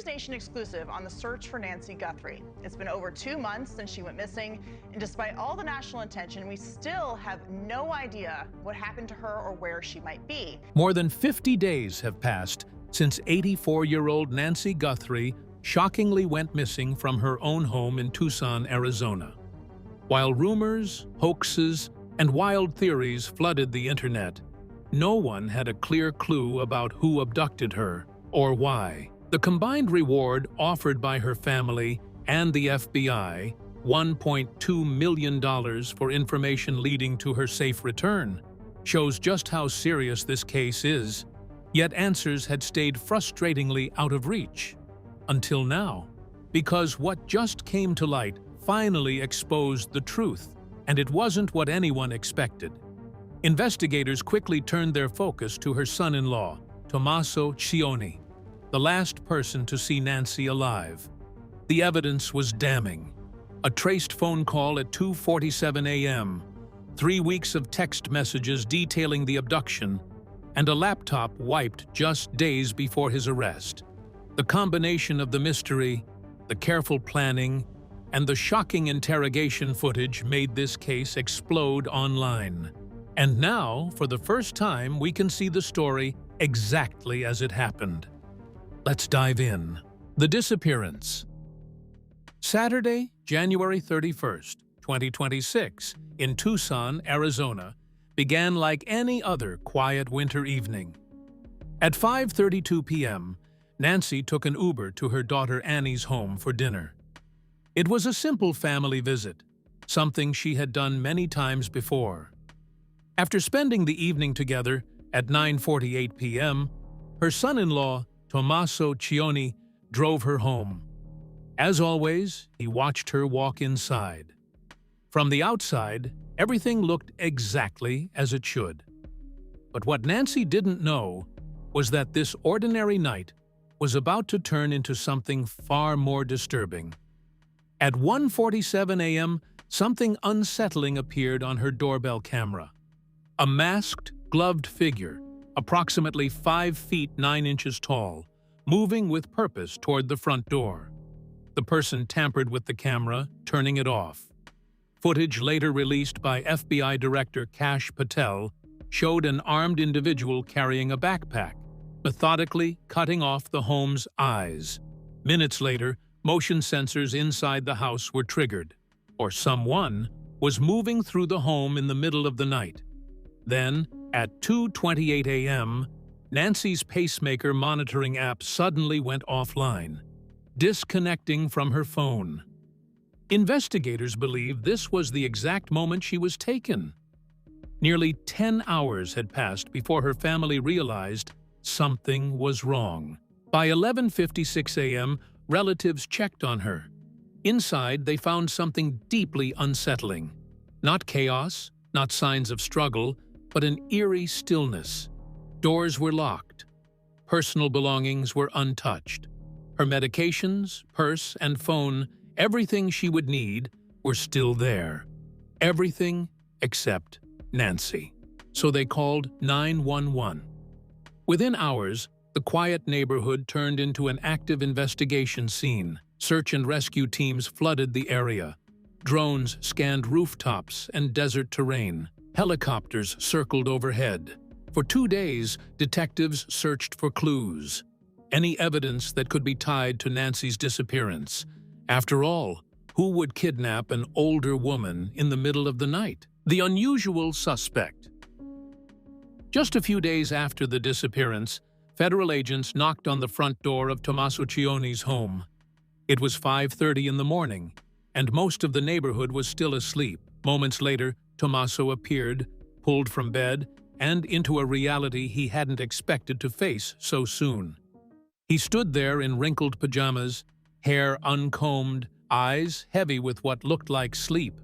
News Nation exclusive on the search for Nancy Guthrie. It's been over 2 months since she went missing, and despite all the national attention, we still have no idea what happened to her or where she might be. More than 50 days have passed since 84-year-old Nancy Guthrie shockingly went missing from her own home in Tucson, Arizona. While rumors, hoaxes, and wild theories flooded the internet, no one had a clear clue about who abducted her or why. The combined reward offered by her family and the FBI, $1.2 million for information leading to her safe return, shows just how serious this case is. Yet answers had stayed frustratingly out of reach. Until now, because what just came to light finally exposed the truth, and it wasn't what anyone expected. Investigators quickly turned their focus to her son-in-law, Tommaso Cioni, the last person to see Nancy alive. The evidence was damning. A traced phone call at 2:47 a.m., 3 weeks of text messages detailing the abduction, and a laptop wiped just days before his arrest. The combination of the mystery, the careful planning, and the shocking interrogation footage made this case explode online. And now, for the first time, we can see the story exactly as it happened. Let's dive in. The disappearance. Saturday, January 31st, 2026, in Tucson, Arizona, began like any other quiet winter evening. At 5:32 p.m., Nancy took an Uber to her daughter Annie's home for dinner. It was a simple family visit, something she had done many times before. After spending the evening together, at 9:48 p.m., her son-in-law, Tommaso Cioni, drove her home. As always, he watched her walk inside. From the outside, everything looked exactly as it should. But what Nancy didn't know was that this ordinary night was about to turn into something far more disturbing. At 1:47 a.m., something unsettling appeared on her doorbell camera. A masked, gloved figure, approximately 5 feet 9 inches tall, moving with purpose toward the front door. The person tampered with the camera, turning it off. Footage later released by FBI Director Kash Patel showed an armed individual carrying a backpack, methodically cutting off the home's eyes. Minutes later, motion sensors inside the house were triggered, or someone was moving through the home in the middle of the night. Then, at 2:28 a.m., Nancy's pacemaker monitoring app suddenly went offline, disconnecting from her phone. Investigators believe this was the exact moment she was taken. Nearly 10 hours had passed before her family realized something was wrong. By 11:56 a.m., relatives checked on her. Inside, they found something deeply unsettling. Not chaos, not signs of struggle, but an eerie stillness. Doors were locked. Personal belongings were untouched. Her medications, purse, and phone, everything she would need, were still there. Everything except Nancy. So they called 911. Within hours, the quiet neighborhood turned into an active investigation scene. Search and rescue teams flooded the area. Drones scanned rooftops and desert terrain. Helicopters circled overhead. For 2 days, detectives searched for clues, any evidence that could be tied to Nancy's disappearance. After all, who would kidnap an older woman in the middle of the night? The unusual suspect. Just a few days after the disappearance, federal agents knocked on the front door of Tommaso Cioni's home. It was 5:30 in the morning, and most of the neighborhood was still asleep. Moments later, Tommaso appeared, pulled from bed, and into a reality he hadn't expected to face so soon. He stood there in wrinkled pajamas, hair uncombed, eyes heavy with what looked like sleep.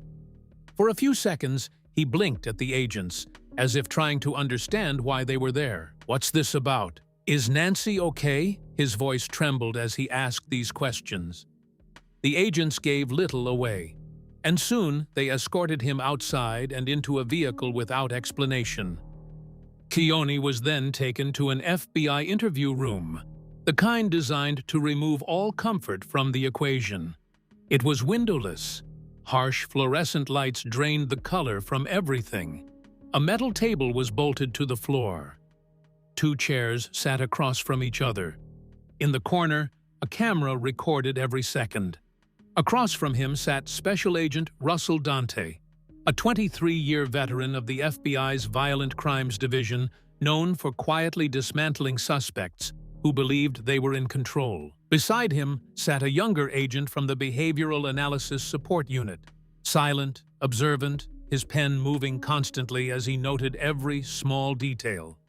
For a few seconds, he blinked at the agents, as if trying to understand why they were there. "What's this about? Is Nancy okay?" His voice trembled as he asked these questions. The agents gave little away, and soon they escorted him outside and into a vehicle without explanation. Cioni was then taken to an FBI interview room. the kind designed to remove all comfort from the equation. It was windowless. Harsh fluorescent lights drained the color from everything. A metal table was bolted to the floor. 2 chairs sat across from each other. In the corner, a camera recorded every second. Across from him sat Special Agent Russell Dante, a 23-year veteran of the FBI's Violent Crimes Division, known for quietly dismantling suspects who believed they were in control. Beside him sat a younger agent from the Behavioral Analysis Support Unit, silent, observant, his pen moving constantly as he noted every small detail.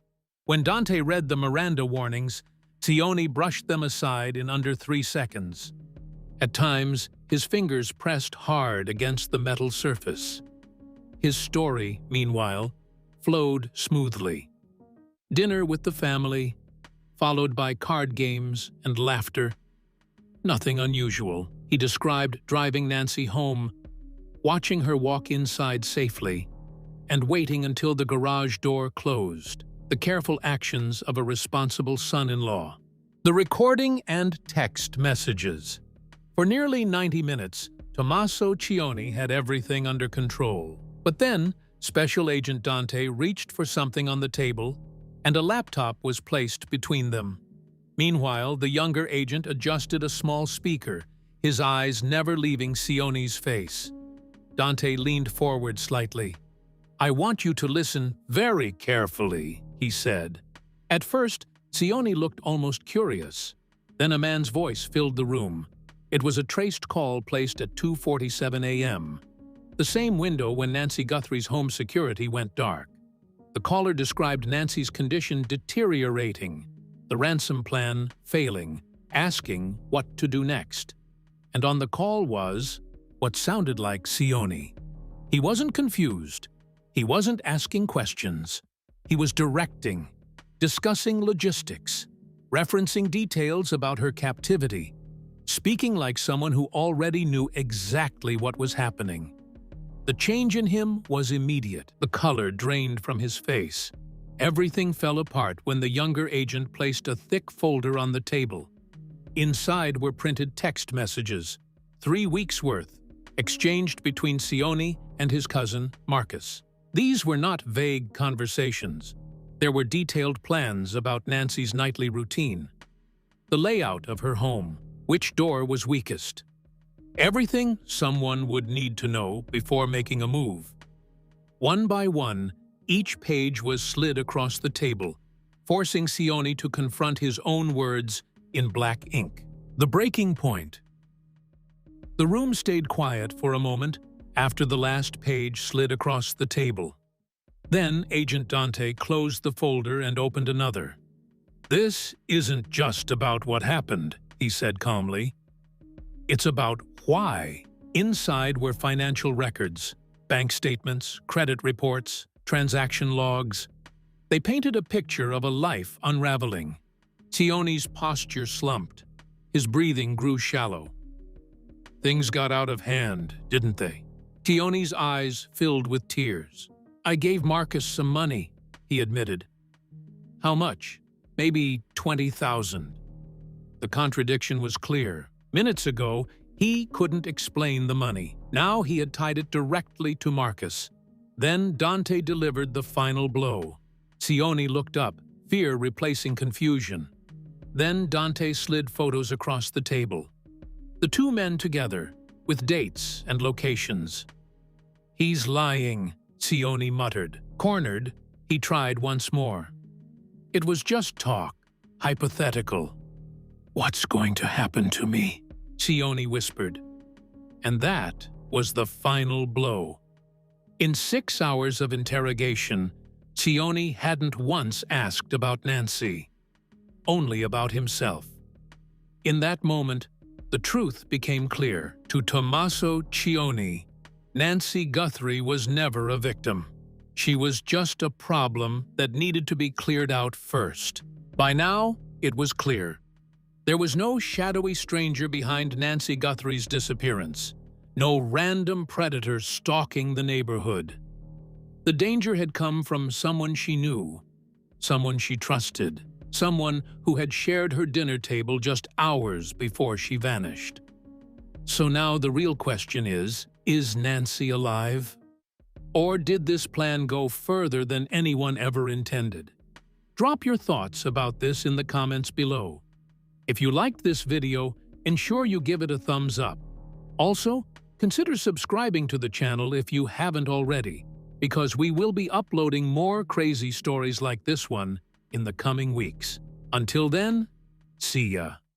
When Dante read the Miranda warnings, Cioni brushed them aside in under 3 seconds. At times, his fingers pressed hard against the metal surface. His story, meanwhile, flowed smoothly. Dinner with the family, followed by card games and laughter. Nothing unusual. He described driving Nancy home, watching her walk inside safely, and waiting until the garage door closed. The careful actions of a responsible son-in-law. The recording and text messages. For nearly 90 minutes, Tommaso Cioni had everything under control. But then, Special Agent Dante reached for something on the table, and a laptop was placed between them. Meanwhile, the younger agent adjusted a small speaker, his eyes never leaving Cioni's face. Dante leaned forward slightly. "I want you to listen very carefully," he said. At first, Cioni looked almost curious. Then a man's voice filled the room. It was a traced call placed at 2:47 a.m., the same window when Nancy Guthrie's home security went dark. The caller described Nancy's condition deteriorating, the ransom plan failing, asking what to do next. And on the call was what sounded like Cioni. He wasn't confused. He wasn't asking questions. He was directing, discussing logistics, referencing details about her captivity, speaking like someone who already knew exactly what was happening. The change in him was immediate. The color drained from his face. Everything fell apart when the younger agent placed a thick folder on the table. Inside were printed text messages, 3 weeks' worth, exchanged between Cioni and his cousin, Marcus. These were not vague conversations. There were detailed plans about Nancy's nightly routine, the layout of her home, which door was weakest. Everything someone would need to know before making a move. One by one, each page was slid across the table, forcing Cioni to confront his own words in black ink. The breaking point. The room stayed quiet for a moment after the last page slid across the table. Then Agent Dante closed the folder and opened another. "This isn't just about what happened," he said calmly. "It's about why." Inside were financial records, bank statements, credit reports, transaction logs. They painted a picture of a life unraveling. Cioni's posture slumped. His breathing grew shallow. "Things got out of hand, didn't they?" Cioni's eyes filled with tears. "I gave Marcus some money," he admitted. "How much?" "Maybe 20,000. The contradiction was clear. Minutes ago, he couldn't explain the money. Now he had tied it directly to Marcus. Then Dante delivered the final blow. Cioni looked up, fear replacing confusion. Then Dante slid photos across the table. The 2 men together, with dates and locations. "He's lying," Cioni muttered. Cornered, he tried once more. "It was just talk, hypothetical." "What's going to happen to me?" Cioni whispered. And that was the final blow. In 6 hours of interrogation, Cioni hadn't once asked about Nancy, only about himself. In that moment, the truth became clear. To Tommaso Cioni, Nancy Guthrie was never a victim. She was just a problem that needed to be cleared out first. By now, it was clear. There was no shadowy stranger behind Nancy Guthrie's disappearance. No random predator stalking the neighborhood. The danger had come from someone she knew, someone she trusted, someone who had shared her dinner table just hours before she vanished. So now the real question is Nancy alive? Or did this plan go further than anyone ever intended? Drop your thoughts about this in the comments below. If you liked this video, ensure you give it a thumbs up. Also, consider subscribing to the channel if you haven't already, because we will be uploading more crazy stories like this one in the coming weeks. Until then, see ya.